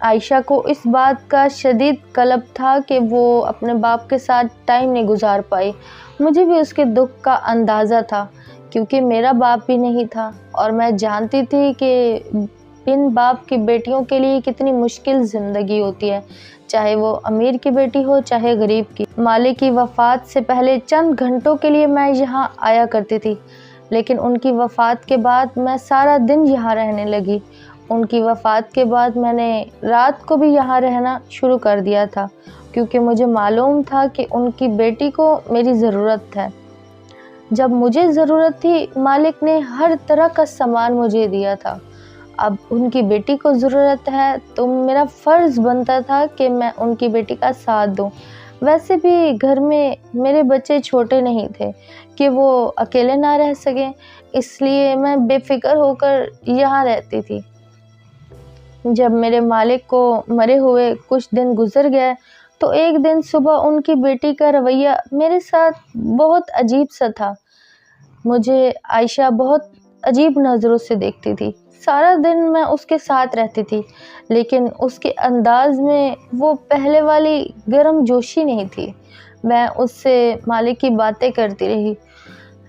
عائشہ کو اس بات کا شدید قلب تھا کہ وہ اپنے باپ کے ساتھ ٹائم نہیں گزار پائی۔ مجھے بھی اس کے دکھ کا اندازہ تھا کیونکہ میرا باپ بھی نہیں تھا، اور میں جانتی تھی کہ بن باپ کی بیٹیوں کے لیے کتنی مشکل زندگی ہوتی ہے، چاہے وہ امیر کی بیٹی ہو چاہے غریب کی۔ مالک کی وفات سے پہلے چند گھنٹوں کے لیے میں یہاں آیا کرتی تھی، لیکن ان کی وفات کے بعد میں سارا دن یہاں رہنے لگی۔ ان کی وفات کے بعد میں نے رات کو بھی یہاں رہنا شروع کر دیا تھا، کیونکہ مجھے معلوم تھا کہ ان کی بیٹی کو میری ضرورت ہے۔ جب مجھے ضرورت تھی مالک نے ہر طرح کا سامان مجھے دیا تھا۔ اب ان کی بیٹی کو ضرورت ہے تو میرا فرض بنتا تھا کہ میں ان کی بیٹی کا ساتھ دوں۔ ویسے بھی گھر میں میرے بچے چھوٹے نہیں تھے کہ وہ اکیلے نہ رہ سکیں، اس لیے میں بے فکر ہو کر یہاں رہتی تھی۔ جب میرے مالک کو مرے ہوئے کچھ دن گزر گئے تو ایک دن صبح ان کی بیٹی کا رویہ میرے ساتھ بہت عجیب سا تھا۔ مجھے عائشہ بہت عجیب نظروں سے دیکھتی تھی۔ سارا دن میں اس کے ساتھ رہتی تھی، لیکن اس کے انداز میں وہ پہلے والی گرم جوشی نہیں تھی۔ میں اس سے مالک کی باتیں کرتی رہی،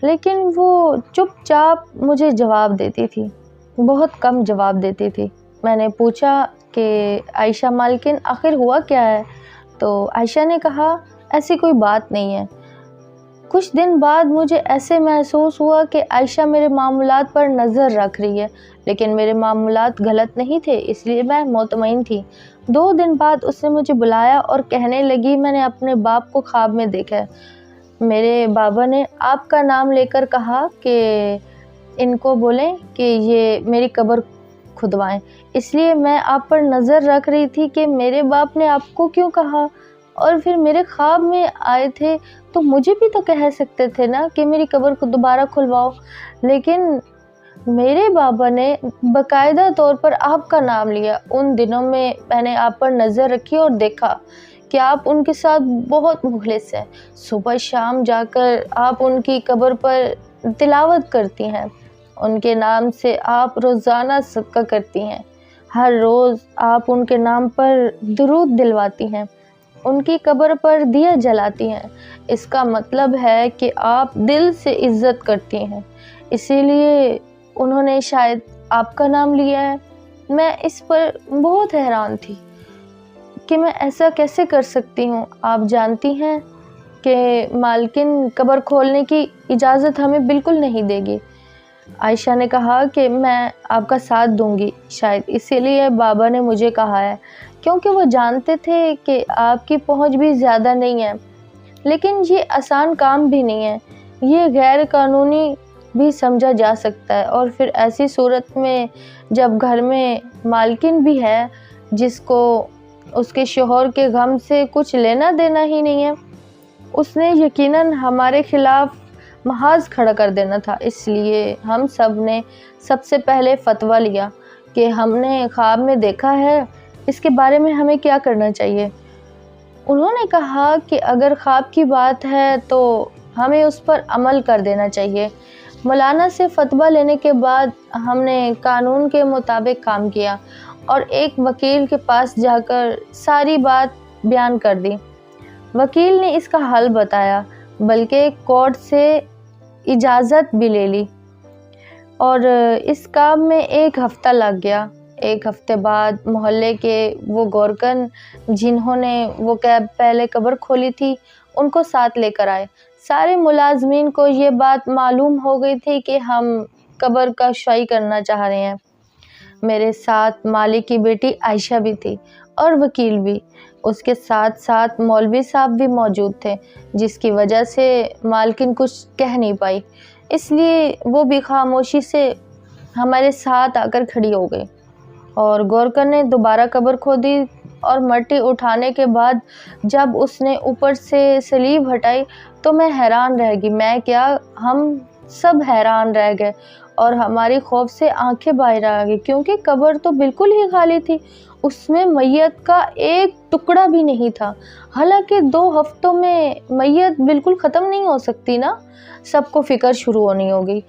لیکن وہ چپ چاپ مجھے جواب دیتی تھی، بہت کم جواب دیتی تھی۔ میں نے پوچھا کہ عائشہ مالکن آخر ہوا کیا ہے؟ تو عائشہ نے کہا ایسی کوئی بات نہیں ہے۔ کچھ دن بعد مجھے ایسے محسوس ہوا کہ عائشہ میرے معاملات پر نظر رکھ رہی ہے، لیکن میرے معاملات غلط نہیں تھے، اس لیے میں مطمئن تھی۔ 2 دن بعد اس نے مجھے بلایا اور کہنے لگی میں نے اپنے باپ کو خواب میں دیکھا ہے۔ میرے بابا نے آپ کا نام لے کر کہا کہ ان کو بولیں کہ یہ میری قبر کھدوائیں، اس لیے میں آپ پر نظر رکھ رہی تھی کہ میرے باپ نے آپ کو کیوں کہا، اور پھر میرے خواب میں آئے تھے تو مجھے بھی تو کہہ سکتے تھے نا کہ میری قبر کو دوبارہ کھلواؤ، لیکن میرے بابا نے باقاعدہ طور پر آپ کا نام لیا۔ ان دنوں میں نے آپ پر نظر رکھی اور دیکھا کہ آپ ان کے ساتھ بہت مخلص ہیں۔ صبح شام جا کر آپ ان کی قبر پر تلاوت کرتی ہیں، ان کے نام سے آپ روزانہ صدقہ کرتی ہیں، ہر روز آپ ان کے نام پر درود دلواتی ہیں، ان کی قبر پر دیا جلاتی ہیں۔ اس کا مطلب ہے کہ آپ دل سے عزت کرتی ہیں، اسی لیے انہوں نے شاید آپ کا نام لیا ہے۔ میں اس پر بہت حیران تھی کہ میں ایسا کیسے کر سکتی ہوں۔ آپ جانتی ہیں کہ مالکن قبر کھولنے کی اجازت ہمیں بالکل نہیں دے گی۔ عائشہ نے کہا کہ میں آپ کا ساتھ دوں گی، شاید اسی لیے بابا نے مجھے کہا ہے، کیونکہ وہ جانتے تھے کہ آپ کی پہنچ بھی زیادہ نہیں ہے، لیکن یہ آسان کام بھی نہیں ہے، یہ غیر قانونی بھی سمجھا جا سکتا ہے، اور پھر ایسی صورت میں جب گھر میں مالکن بھی ہے جس کو اس کے شوہر کے غم سے کچھ لینا دینا ہی نہیں ہے، اس نے یقیناً ہمارے خلاف محاذ کھڑا کر دینا تھا۔ اس لیے ہم سب نے سب سے پہلے فتویٰ لیا کہ ہم نے خواب میں دیکھا ہے، اس کے بارے میں ہمیں کیا کرنا چاہیے۔ انہوں نے کہا کہ اگر خواب کی بات ہے تو ہمیں اس پر عمل کر دینا چاہیے۔ مولانا سے فتویٰ لینے کے بعد ہم نے قانون کے مطابق کام کیا اور ایک وکیل کے پاس جا کر ساری بات بیان کر دی۔ وکیل نے اس کا حل بتایا، بلکہ کورٹ سے اجازت بھی لے لی، اور اس کام میں 1 ہفتہ لگ گیا۔ 1 ہفتے بعد محلے کے وہ گورکن جنہوں نے وہ پہلے قبر کھولی تھی ان کو ساتھ لے کر آئے۔ سارے ملازمین کو یہ بات معلوم ہو گئی تھی کہ ہم قبر کشائی کرنا چاہ رہے ہیں۔ میرے ساتھ مالک کی بیٹی عائشہ بھی تھی اور وکیل بھی، اس کے ساتھ ساتھ مولوی صاحب بھی موجود تھے، جس کی وجہ سے مالکن کچھ کہہ نہیں پائی، اس لیے وہ بھی خاموشی سے ہمارے ساتھ آ کر کھڑی ہو گئی۔ اور گورکن نے دوبارہ قبر کھودی اور مٹی اٹھانے کے بعد جب اس نے اوپر سے سلیب ہٹائی تو میں حیران رہ گئی، میں کیا ہم سب حیران رہ گئے اور ہماری خوف سے آنکھیں باہر آ گئی، کیونکہ قبر تو بالکل ہی خالی تھی، اس میں میت کا ایک ٹکڑا بھی نہیں تھا۔ حالانکہ 2 ہفتوں میں میت بالکل ختم نہیں ہو سکتی نا۔ سب کو فکر شروع ہونی ہوگی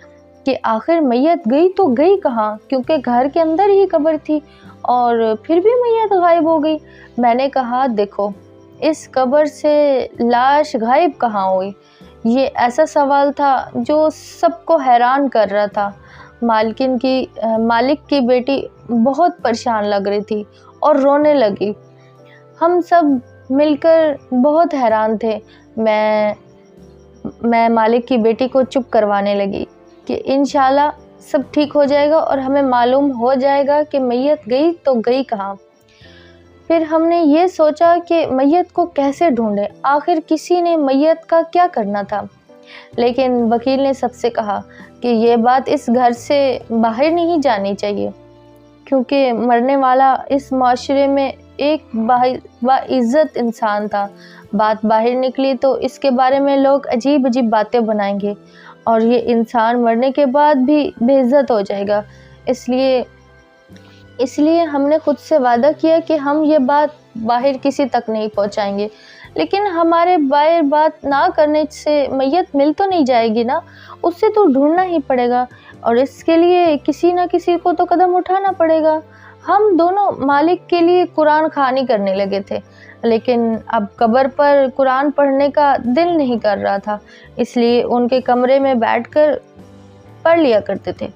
کہ آخر میت گئی تو گئی کہاں، کیونکہ گھر کے اندر ہی قبر تھی اور پھر بھی میت غائب ہو گئی۔ میں نے کہا دیکھو اس قبر سے لاش غائب کہاں ہوئی؟ یہ ایسا سوال تھا جو سب کو حیران کر رہا تھا۔ مالک کی بیٹی بہت پریشان لگ رہی تھی اور رونے لگی۔ ہم سب مل کر بہت حیران تھے۔ میں مالک کی بیٹی کو چپ کروانے لگی کہ انشاءاللہ سب ٹھیک ہو جائے گا اور ہمیں معلوم ہو جائے گا کہ میت گئی تو گئی کہاں۔ پھر ہم نے یہ سوچا کہ میت کو کیسے ڈھونڈیں، آخر کسی نے میت کا کیا کرنا تھا۔ لیکن وکیل نے سب سے کہا کہ یہ بات اس گھر سے باہر نہیں جانی چاہیے، کیونکہ مرنے والا اس معاشرے میں ایک باعزت انسان تھا۔ بات باہر نکلی تو اس کے بارے میں لوگ عجیب عجیب باتیں بنائیں گے اور یہ انسان مرنے کے بعد بھی بے عزت ہو جائے گا۔ اس لیے ہم نے خود سے وعدہ کیا کہ ہم یہ بات باہر کسی تک نہیں پہنچائیں گے۔ لیکن ہمارے باہر بات نہ کرنے سے میت مل تو نہیں جائے گی نا، اسے تو ڈھونڈنا ہی پڑے گا اور اس کے لیے کسی نہ کسی کو تو قدم اٹھانا پڑے گا۔ ہم دونوں مالک کے لیے قرآن خوانی کرنے لگے تھے، لیکن اب قبر پر قرآن پڑھنے کا دل نہیں کر رہا تھا، اس لیے ان کے کمرے میں بیٹھ کر پڑھ لیا کرتے تھے۔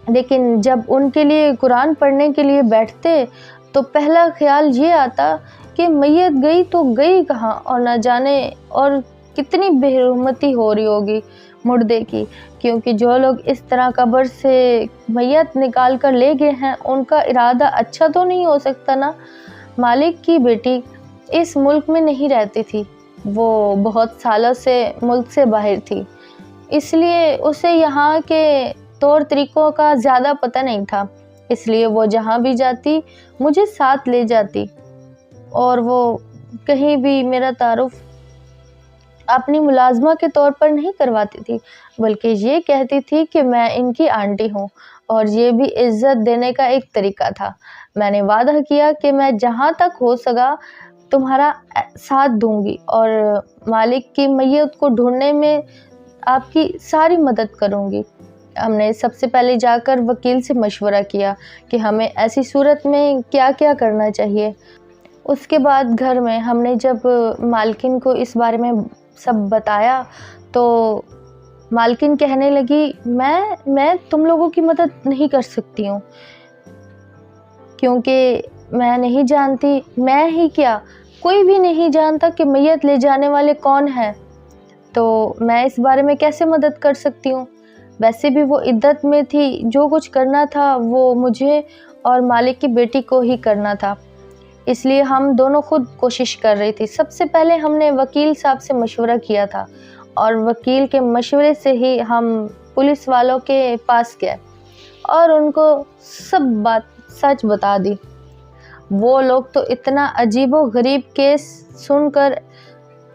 لیکن جب ان کے لیے قرآن پڑھنے کے لیے بیٹھتے تو پہلا خیال یہ آتا کہ میت گئی تو گئی کہاں، اور نہ جانے اور کتنی بے حرمتی ہو رہی ہوگی مردے کی، کیونکہ جو لوگ اس طرح قبر سے میت نکال کر لے گئے ہیں ان کا ارادہ اچھا تو نہیں ہو سکتا نا۔ مالک کی بیٹی اس ملک میں نہیں رہتی تھی، وہ بہت سالوں سے ملک سے باہر تھی، اس لیے اسے یہاں کے طور طریقوں کا زیادہ پتہ نہیں تھا، اس لیے وہ جہاں بھی جاتی مجھے ساتھ لے جاتی اور وہ کہیں بھی میرا تعارف اپنی ملازمہ کے طور پر نہیں کرواتی تھی، بلکہ یہ کہتی تھی کہ میں ان کی آنٹی ہوں، اور یہ بھی عزت دینے کا ایک طریقہ تھا۔ میں نے وعدہ کیا کہ میں جہاں تک ہو سکا تمہارا ساتھ دوں گی اور مالک کی میت کو ڈھونڈنے میں آپ کی ساری مدد کروں گی۔ ہم نے سب سے پہلے جا کر وکیل سے مشورہ کیا کہ ہمیں ایسی صورت میں کیا کیا کرنا چاہیے۔ اس کے بعد گھر میں ہم نے جب مالکن کو اس بارے میں سب بتایا تو مالکن کہنے لگی میں تم لوگوں کی مدد نہیں کر سکتی ہوں، کیونکہ میں نہیں جانتی، میں ہی کیا کوئی بھی نہیں جانتا کہ میت لے جانے والے کون ہیں، تو میں اس بارے میں کیسے مدد کر سکتی ہوں؟ ویسے بھی وہ عدت میں تھی، جو کچھ کرنا تھا وہ مجھے اور مالک کی بیٹی کو ہی کرنا تھا، اس لیے ہم دونوں خود کوشش کر رہی تھی۔ سب سے پہلے ہم نے وکیل صاحب سے مشورہ کیا تھا اور وکیل کے مشورے سے ہی ہم پولیس والوں کے پاس گئے اور ان کو سب بات سچ بتا دی۔ وہ لوگ تو اتنا عجیب و غریب کیس سن کر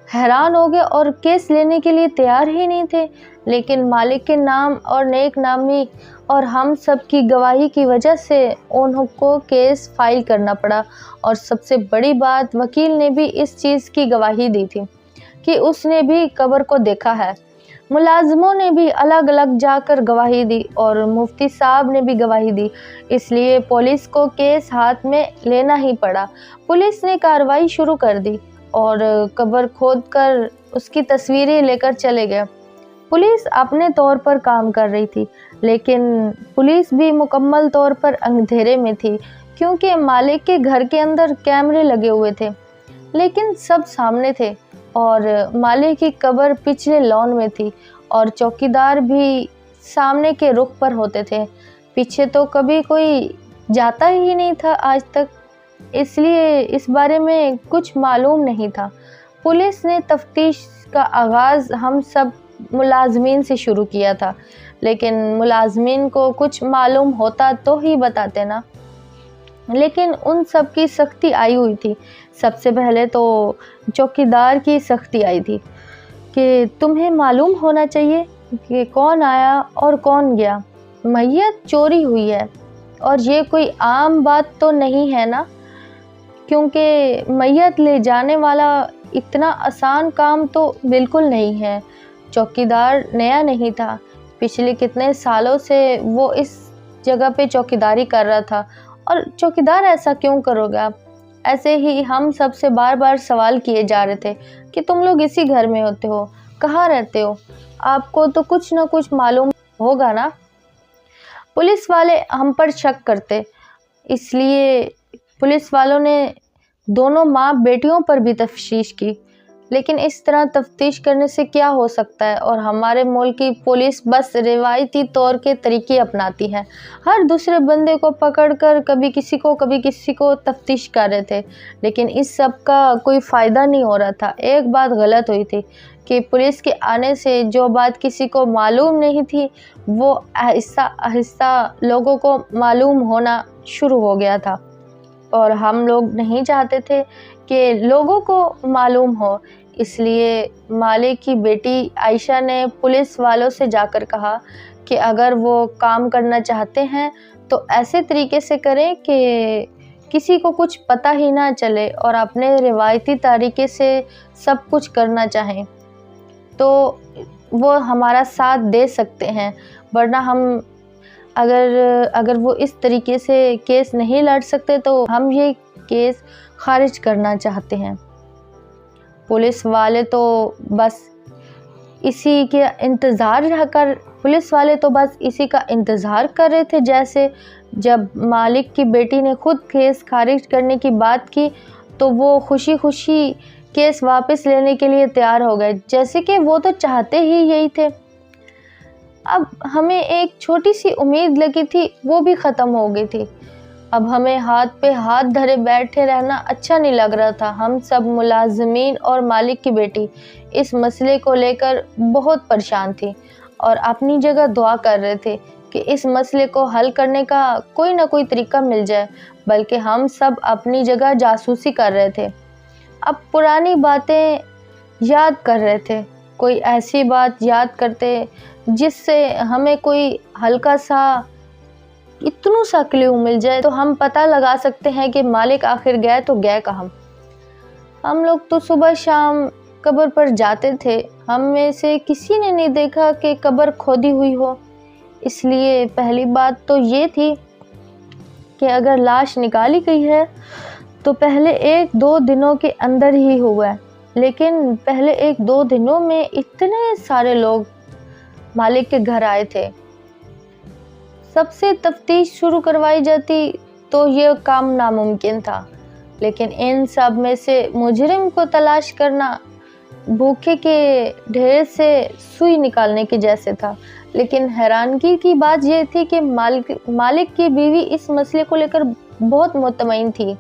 حیران ہو گئے اور کیس لینے کے لیے تیار ہی نہیں تھے، لیکن مالک کے نام اور نیک نامی اور ہم سب کی گواہی کی وجہ سے انہوں کو کیس فائل کرنا پڑا۔ اور سب سے بڑی بات، وکیل نے بھی اس چیز کی گواہی دی تھی کہ اس نے بھی قبر کو دیکھا ہے۔ ملازموں نے بھی الگ الگ جا کر گواہی دی اور مفتی صاحب نے بھی گواہی دی، اس لیے پولیس کو کیس ہاتھ میں لینا ہی پڑا۔ پولیس نے کارروائی شروع کر دی اور قبر کھود کر اس کی تصویریں لے کر چلے گئے۔ پولیس اپنے طور پر کام کر رہی تھی، لیکن پولیس بھی مکمل طور پر اندھیرے میں تھی، کیونکہ مالک کے گھر کے اندر کیمرے لگے ہوئے تھے، لیکن سب سامنے تھے اور مالک کی قبر پچھلے لان میں تھی اور چوکیدار بھی سامنے کے رخ پر ہوتے تھے، پیچھے تو کبھی کوئی جاتا ہی نہیں تھا آج تک، اس لیے اس بارے میں کچھ معلوم نہیں تھا۔ پولیس نے تفتیش کا آغاز ہم سب ملازمین سے شروع کیا تھا، لیکن ملازمین کو کچھ معلوم ہوتا تو ہی بتاتے نا، لیکن ان سب کی سختی آئی ہوئی تھی۔ سب سے پہلے تو چوکیدار کی سختی آئی تھی کہ تمہیں معلوم ہونا چاہیے کہ کون آیا اور کون گیا، میت چوری ہوئی ہے اور یہ کوئی عام بات تو نہیں ہے نا، کیونکہ میت لے جانے والا اتنا آسان کام تو بالکل نہیں ہے۔ چوکیدار نیا نہیں تھا، پچھلے کتنے سالوں سے وہ اس جگہ پہ چوکیداری کر رہا تھا اور چوکیدار ایسا کیوں کروگے آپ؟ ایسے ہی ہم سب سے بار بار سوال کیے جا رہے تھے کہ تم لوگ اسی گھر میں ہوتے ہو، کہاں رہتے ہو، آپ کو تو کچھ نہ کچھ معلوم ہوگا نا۔ پولیس والے ہم پر شک کرتے، اس لیے پولیس والوں نے دونوں ماں بیٹیوں پر بھی تفتیش کی، لیکن اس طرح تفتیش کرنے سے کیا ہو سکتا ہے؟ اور ہمارے ملک کی پولیس بس روایتی طور کے طریقے اپناتی ہے، ہر دوسرے بندے کو پکڑ کر کبھی کسی کو تفتیش کر رہے تھے، لیکن اس سب کا کوئی فائدہ نہیں ہو رہا تھا۔ ایک بات غلط ہوئی تھی کہ پولیس کے آنے سے جو بات کسی کو معلوم نہیں تھی وہ آہستہ آہستہ لوگوں کو معلوم ہونا شروع ہو گیا تھا، اور ہم لوگ نہیں چاہتے تھے کہ لوگوں کو معلوم ہو۔ اس لیے مالک کی بیٹی عائشہ نے پولیس والوں سے جا کر کہا کہ اگر وہ کام کرنا چاہتے ہیں تو ایسے طریقے سے کریں کہ کسی کو کچھ پتہ ہی نہ چلے، اور اپنے روایتی طریقے سے سب کچھ کرنا چاہیں تو وہ ہمارا ساتھ دے سکتے ہیں، ورنہ ہم اگر وہ اس طریقے سے کیس نہیں لڑ سکتے تو ہم یہ کیس خارج کرنا چاہتے ہیں۔ پولیس والے تو بس اسی کا انتظار کر رہے تھے۔ جیسے جب مالک کی بیٹی نے خود کیس خارج کرنے کی بات کی تو وہ خوشی خوشی کیس واپس لینے کے لیے تیار ہو گئے، جیسے کہ وہ تو چاہتے ہی یہی تھے۔ اب ہمیں ایک چھوٹی سی امید لگی تھی وہ بھی ختم ہو گئی تھی۔ اب ہمیں ہاتھ پہ ہاتھ دھرے بیٹھے رہنا اچھا نہیں لگ رہا تھا۔ ہم سب ملازمین اور مالک کی بیٹی اس مسئلے کو لے کر بہت پریشان تھی اور اپنی جگہ دعا کر رہے تھے کہ اس مسئلے کو حل کرنے کا کوئی نہ کوئی طریقہ مل جائے، بلکہ ہم سب اپنی جگہ جاسوسی کر رہے تھے، اب پرانی باتیں یاد کر رہے تھے۔ کوئی ایسی بات یاد کرتے جس سے ہمیں کوئی ہلکا سا اتنو سا کلیو مل جائے تو ہم پتہ لگا سکتے ہیں کہ مالک آخر گئے تو گئے کہاں۔ ہم لوگ تو صبح شام قبر پر جاتے تھے، ہم میں سے کسی نے نہیں دیکھا کہ قبر کھودی ہوئی ہو۔ اس لیے پہلی بات تو یہ تھی کہ اگر لاش نکالی گئی ہے تو پہلے 1-2 دنوں کے اندر ہی ہوا ہے، لیکن پہلے 1-2 دنوں میں اتنے سارے لوگ مالک کے گھر آئے تھے۔ سب سے تفتیش شروع کروائی جاتی تو یہ کام ناممکن تھا، لیکن ان سب میں سے مجرم کو تلاش کرنا بھوکے کے ڈھیر سے سوئی نکالنے کے جیسے تھا۔ لیکن حیرانگی کی بات یہ تھی کہ مالک کی بیوی اس مسئلے کو لے کر بہت مطمئن تھی۔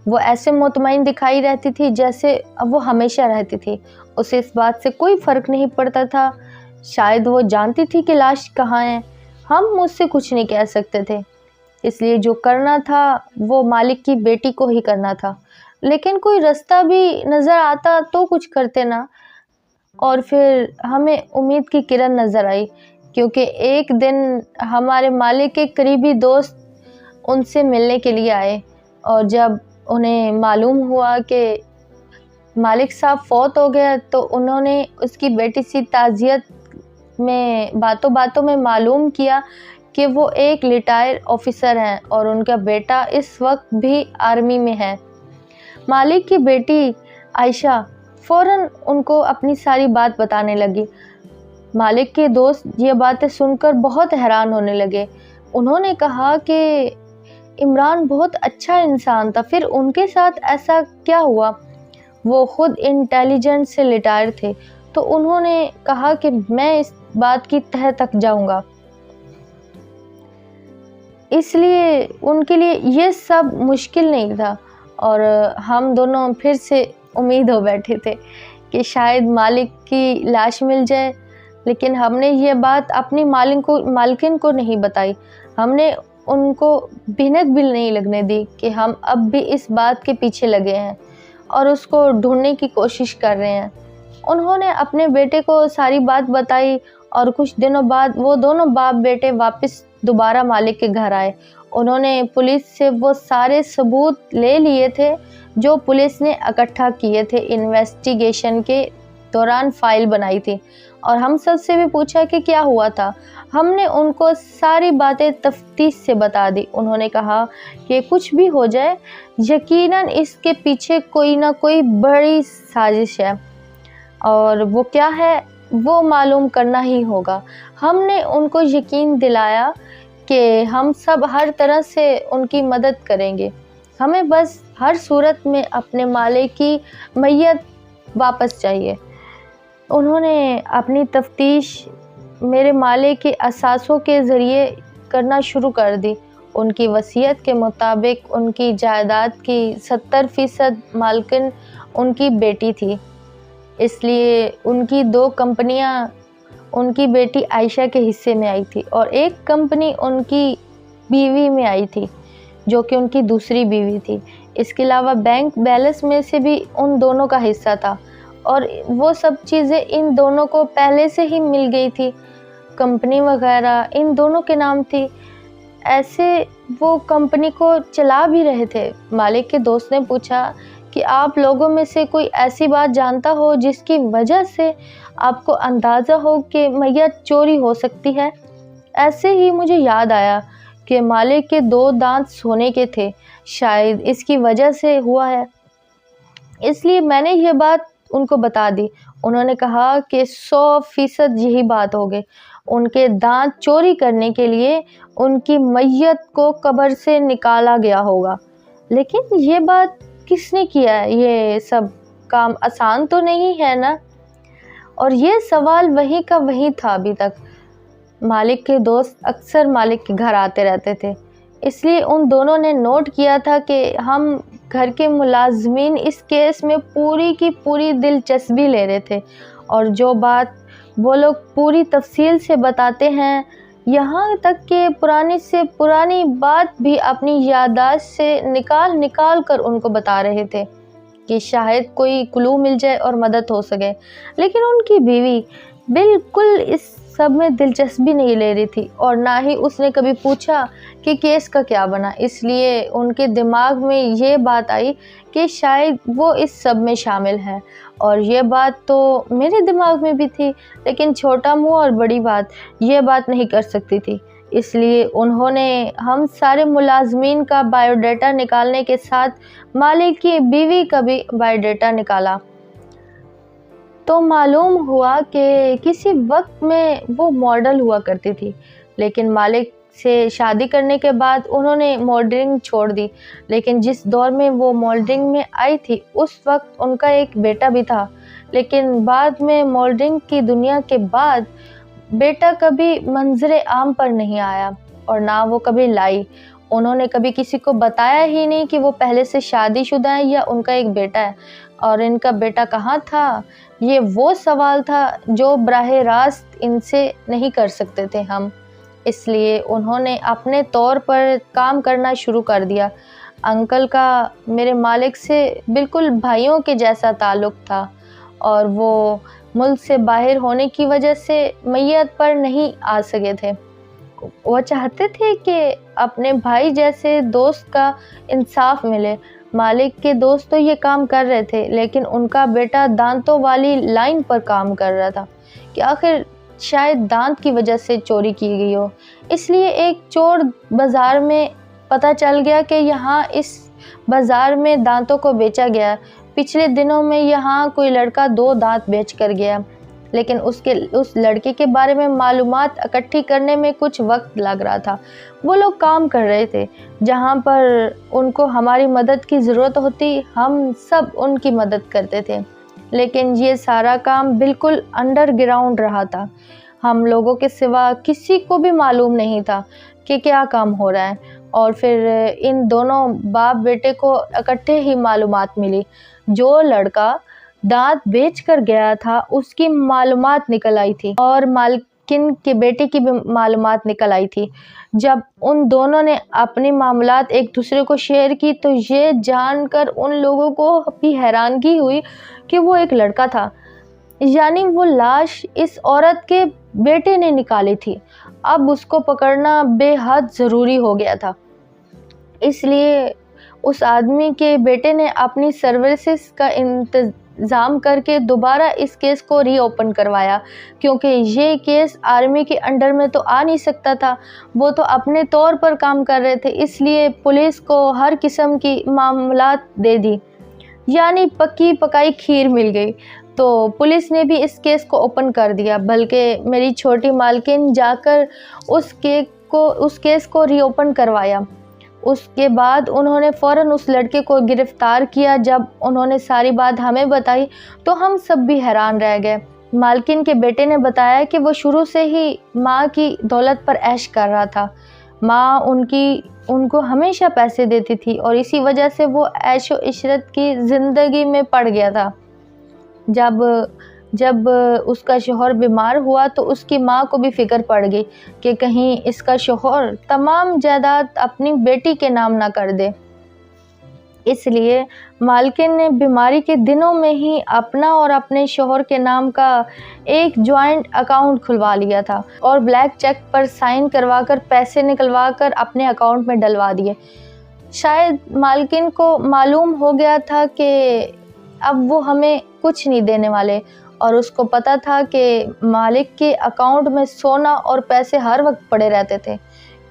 وہ ایسے مطمئن دکھائی رہتی تھی جیسے وہ ہمیشہ رہتی تھی، اسے اس بات سے کوئی فرق نہیں پڑتا تھا۔ شاید وہ جانتی تھی کہ لاش کہاں ہے، ہم مجھ سے کچھ نہیں کہہ سکتے تھے، اس لیے جو کرنا تھا وہ مالک کی بیٹی کو ہی کرنا تھا۔ لیکن کوئی رستہ بھی نظر آتا تو کچھ کرتے نا، اور پھر ہمیں امید کی کرن نظر آئی، کیونکہ ایک دن ہمارے مالک کے قریبی دوست ان سے ملنے کے لیے آئے، اور جب انہیں معلوم ہوا کہ مالک صاحب فوت ہو گیا تو انہوں نے اس کی بیٹی سے تعزیت میں باتوں میں معلوم کیا کہ وہ ایک ریٹائر آفیسر ہیں اور ان کا بیٹا اس وقت بھی آرمی میں ہے۔ مالک کی بیٹی عائشہ فوراً ان کو اپنی ساری بات بتانے لگی۔ مالک کے دوست یہ باتیں سن کر بہت حیران ہونے لگے۔ انہوں نے کہا کہ عمران بہت اچھا انسان تھا، پھر ان کے ساتھ ایسا کیا ہوا؟ وہ خود انٹیلیجنس سے ریٹائر تھے، تو انہوں نے کہا کہ میں اس بات کی تہہ تک جاؤں گا۔ اس لیے ان کے لیے یہ سب مشکل نہیں تھا، اور ہم دونوں پھر سے امید ہو بیٹھے تھے کہ شاید مالک کی لاش مل جائے۔ لیکن ہم نے یہ بات اپنی مالکن کو نہیں بتائی، ہم نے ان کو بھنک بھی نہیں لگنے دی کہ ہم اب بھی اس بات کے پیچھے لگے ہیں اور اس کو ڈھونڈنے کی کوشش کر رہے ہیں۔ انہوں نے اپنے بیٹے کو ساری بات بتائی، اور کچھ دنوں بعد وہ دونوں باپ بیٹے واپس دوبارہ مالک کے گھر آئے۔ انہوں نے پولیس سے وہ سارے ثبوت لے لیے تھے جو پولیس نے اکٹھا کیے تھے، انویسٹیگیشن کے دوران فائل بنائی تھی۔ اور ہم سب سے بھی پوچھا کہ کیا ہوا تھا۔ ہم نے ان کو ساری باتیں تفتیش سے بتا دی۔ انہوں نے کہا کہ کچھ بھی ہو جائے یقیناً اس کے پیچھے کوئی نہ کوئی بڑی سازش ہے، اور وہ کیا ہے وہ معلوم کرنا ہی ہوگا۔ ہم نے ان کو یقین دلایا کہ ہم سب ہر طرح سے ان کی مدد کریں گے، ہمیں بس ہر صورت میں اپنے مالک کی میت واپس چاہیے۔ انہوں نے اپنی تفتیش میرے مالک کے اثاثوں کے ذریعے کرنا شروع کر دی۔ ان کی وصیت کے مطابق ان کی جائیداد کی 70% مالکن ان کی بیٹی تھی، اس لیے ان کی 2 کمپنیاں ان کی بیٹی عائشہ کے حصے میں آئی تھی اور 1 کمپنی ان کی بیوی میں آئی تھی جو کہ ان کی دوسری بیوی تھی۔ اس کے علاوہ بینک بیلنس میں سے بھی ان دونوں کا حصہ تھا، اور وہ سب چیزیں ان دونوں کو پہلے سے ہی مل گئی تھی۔ کمپنی وغیرہ ان دونوں کے نام تھی، ایسے وہ کمپنی کو چلا بھی رہے تھے۔ مالک کے دوست نے پوچھا کہ آپ لوگوں میں سے کوئی ایسی بات جانتا ہو جس کی وجہ سے آپ کو اندازہ ہو کہ میت چوری ہو سکتی ہے؟ ایسے ہی مجھے یاد آیا کہ مالک کے 2 دانت سونے کے تھے، شاید اس کی وجہ سے ہوا ہے، اس لیے میں نے یہ بات ان کو بتا دی۔ انہوں نے کہا کہ 100% یہی بات ہوگی، ان کے دانت چوری کرنے کے لیے ان کی میت کو قبر سے نکالا گیا ہوگا۔ لیکن یہ بات کس نے کیا ہے؟ یہ سب کام آسان تو نہیں ہے نا؟ اور یہ سوال وہیں کا وہیں تھا ابھی تک۔ مالک کے دوست اکثر مالک کے گھر آتے رہتے تھے، اس لیے ان دونوں نے نوٹ کیا تھا کہ ہم گھر کے ملازمین اس کیس میں پوری کی پوری دلچسپی لے رہے تھے، اور جو بات وہ لوگ پوری تفصیل سے بتاتے ہیں، یہاں تک کہ پرانی سے پرانی بات بھی اپنی یادداشت سے نکال کر ان کو بتا رہے تھے کہ شاید کوئی کلو مل جائے اور مدد ہو سکے۔ لیکن ان کی بیوی بالکل اس سب میں دلچسپی نہیں لے رہی تھی، اور نہ ہی اس نے کبھی پوچھا کہ کیس کا کیا بنا۔ اس لیے ان کے دماغ میں یہ بات آئی کہ شاید وہ اس سب میں شامل ہے، اور یہ بات تو میرے دماغ میں بھی تھی، لیکن چھوٹا منہ اور بڑی بات یہ بات نہیں کر سکتی تھی۔ اس لیے انہوں نے ہم سارے ملازمین کا بایو ڈیٹا نکالنے کے ساتھ مالک کی بیوی کا بھی بایو ڈیٹا نکالا، تو معلوم ہوا کہ کسی وقت میں وہ ماڈل ہوا کرتی تھی، لیکن مالک سے شادی کرنے کے بعد انہوں نے ماڈلنگ چھوڑ دی۔ لیکن جس دور میں وہ ماڈلنگ میں آئی تھی اس وقت ان کا ایک بیٹا بھی تھا، لیکن بعد میں ماڈلنگ کی دنیا کے بعد بیٹا کبھی منظر عام پر نہیں آیا، اور نہ وہ کبھی لائی۔ انہوں نے کبھی کسی کو بتایا ہی نہیں کہ وہ پہلے سے شادی شدہ ہے یا ان کا ایک بیٹا ہے، اور ان کا بیٹا کہاں تھا۔ یہ وہ سوال تھا جو براہ راست ان سے نہیں کر سکتے تھے ہم، اس لیے انہوں نے اپنے طور پر کام کرنا شروع کر دیا۔ انکل کا میرے مالک سے بالکل بھائیوں کے جیسا تعلق تھا، اور وہ ملک سے باہر ہونے کی وجہ سے میت پر نہیں آ سکے تھے۔ وہ چاہتے تھے کہ اپنے بھائی جیسے دوست کا انصاف ملے۔ مالک کے دوست تو یہ کام کر رہے تھے، لیکن ان کا بیٹا دانتوں والی لائن پر کام کر رہا تھا کہ آخر شاید دانت کی وجہ سے چوری کی گئی ہو۔ اس لیے ایک چور بازار میں پتہ چل گیا کہ یہاں اس بازار میں دانتوں کو بیچا گیا۔ پچھلے دنوں میں یہاں کوئی لڑکا 2 دانت بیچ کر گیا، لیکن اس لڑکے کے بارے میں معلومات اکٹھی کرنے میں کچھ وقت لگ رہا تھا۔ وہ لوگ کام کر رہے تھے، جہاں پر ان کو ہماری مدد کی ضرورت ہوتی ہم سب ان کی مدد کرتے تھے، لیکن یہ سارا کام بالکل انڈر گراؤنڈ رہا تھا۔ ہم لوگوں کے سوا کسی کو بھی معلوم نہیں تھا کہ کیا کام ہو رہا ہے، اور پھر ان دونوں باپ بیٹے کو اکٹھے ہی معلومات ملی۔ جو لڑکا دانت بیچ کر گیا تھا اس کی معلومات نکل آئی تھی، اور مالکن کے بیٹے کی بھی معلومات نکل آئی تھی۔ جب ان دونوں نے اپنی معاملات ایک دوسرے کو شیئر کی تو یہ جان کر ان لوگوں کو بھی حیرانگی ہوئی کہ وہ ایک لڑکا تھا، یعنی وہ لاش اس عورت کے بیٹے نے نکالی تھی۔ اب اس کو پکڑنا بے حد ضروری ہو گیا تھا، اس لیے اس آدمی کے بیٹے نے اپنی سروسز کا الزام کر کے دوبارہ اس کیس کو ری اوپن کروایا، کیونکہ یہ کیس آرمی کے انڈر میں تو آ نہیں سکتا تھا، وہ تو اپنے طور پر کام کر رہے تھے، اس لیے پولیس کو ہر قسم کی معاملات دے دی، یعنی پکی پکائی کھیر مل گئی۔ تو پولیس نے بھی اس کیس کو اوپن کر دیا، بلکہ میری چھوٹی مالکن جا کر اس کیس کو ری اوپن کروایا۔ اس کے بعد انہوں نے فوراً اس لڑکے کو گرفتار کیا۔ جب انہوں نے ساری بات ہمیں بتائی تو ہم سب بھی حیران رہ گئے۔ مالکن کے بیٹے نے بتایا کہ وہ شروع سے ہی ماں کی دولت پر عیش کر رہا تھا، ماں ان کو ہمیشہ پیسے دیتی تھی اور اسی وجہ سے وہ عیش و عشرت کی زندگی میں پڑ گیا تھا۔ جب اس کا شوہر بیمار ہوا تو اس کی ماں کو بھی فکر پڑ گئی کہ کہیں اس کا شوہر تمام جائیداد اپنی بیٹی کے نام نہ کر دے، اس لیے مالکن نے بیماری کے دنوں میں ہی اپنا اور اپنے شوہر کے نام کا ایک جوائنٹ اکاؤنٹ کھلوا لیا تھا اور بلیک چیک پر سائن کروا کر پیسے نکلوا کر اپنے اکاؤنٹ میں ڈلوا دیے۔ شاید مالکن کو معلوم ہو گیا تھا کہ اب وہ ہمیں کچھ نہیں دینے والے، اور اس کو پتا تھا کہ مالک کے اکاؤنٹ میں سونا اور پیسے ہر وقت پڑے رہتے تھے،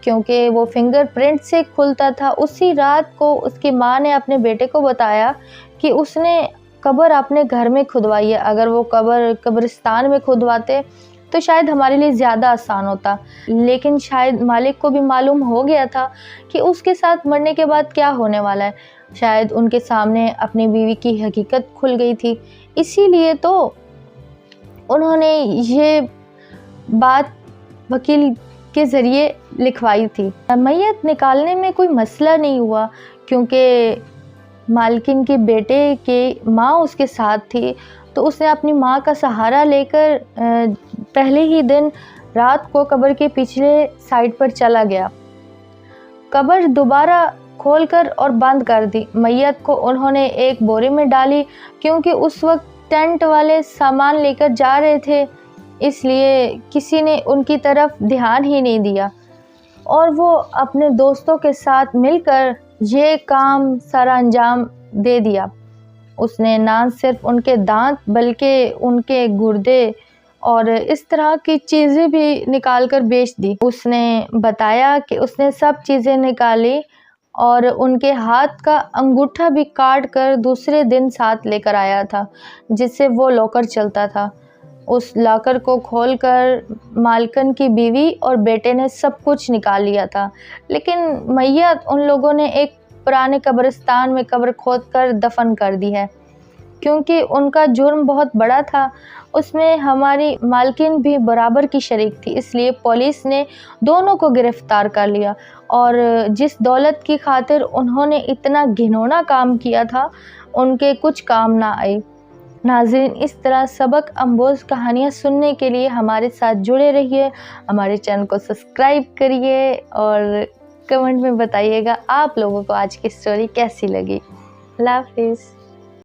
کیونکہ وہ فنگر پرنٹ سے کھلتا تھا۔ اسی رات کو اس کی ماں نے اپنے بیٹے کو بتایا کہ اس نے قبر اپنے گھر میں کھدوائی ہے، اگر وہ قبرستان میں کھدواتے تو شاید ہمارے لیے زیادہ آسان ہوتا، لیکن شاید مالک کو بھی معلوم ہو گیا تھا کہ اس کے ساتھ مرنے کے بعد کیا ہونے والا ہے۔ شاید ان کے سامنے اپنی بیوی کی حقیقت کھل گئی تھی، اسی لیے تو انہوں نے یہ بات وکیل کے ذریعے لکھوائی تھی۔ میت نکالنے میں کوئی مسئلہ نہیں ہوا، کیونکہ مالکن کے بیٹے کی ماں اس کے ساتھ تھی، تو اس نے اپنی ماں کا سہارا لے کر پہلے ہی دن رات کو قبر کے پچھلے سائڈ پر چلا گیا۔ قبر دوبارہ کھول کر اور بند کر دی۔ میت کو انہوں نے ایک بورے میں ڈالی، کیونکہ اس وقت ٹینٹ والے سامان لے کر جا رہے تھے، اس لیے کسی نے ان کی طرف دھیان ہی نہیں دیا، اور وہ اپنے دوستوں کے ساتھ مل کر یہ کام سارا انجام دے دیا۔ اس نے نہ صرف ان کے دانت بلکہ ان کے گردے اور اس طرح کی چیزیں بھی نکال کر بیچ دی۔ اس نے بتایا کہ اس نے سب چیزیں نکالی اور ان کے ہاتھ کا انگوٹھا بھی کاٹ کر دوسرے دن ساتھ لے کر آیا تھا، جس سے وہ لاکر چلتا تھا۔ اس لاکر کو کھول کر مالکن کی بیوی اور بیٹے نے سب کچھ نکال لیا تھا، لیکن میت ان لوگوں نے ایک پرانے قبرستان میں قبر کھود کر دفن کر دی ہے، کیونکہ ان کا جرم بہت بڑا تھا۔ اس میں ہماری مالکن بھی برابر کی شریک تھی، اس لیے پولیس نے دونوں کو گرفتار کر لیا، اور جس دولت کی خاطر انہوں نے اتنا گھنونا کام کیا تھا ان کے کچھ کام نہ آئی۔ ناظرین، اس طرح سبق امبوز کہانیاں سننے کے لیے ہمارے ساتھ جڑے رہیے، ہمارے چینل کو سبسکرائب کریے اور کمنٹ میں بتائیے گا آپ لوگوں کو آج کی سٹوری کیسی لگی۔ اللہ حافظ۔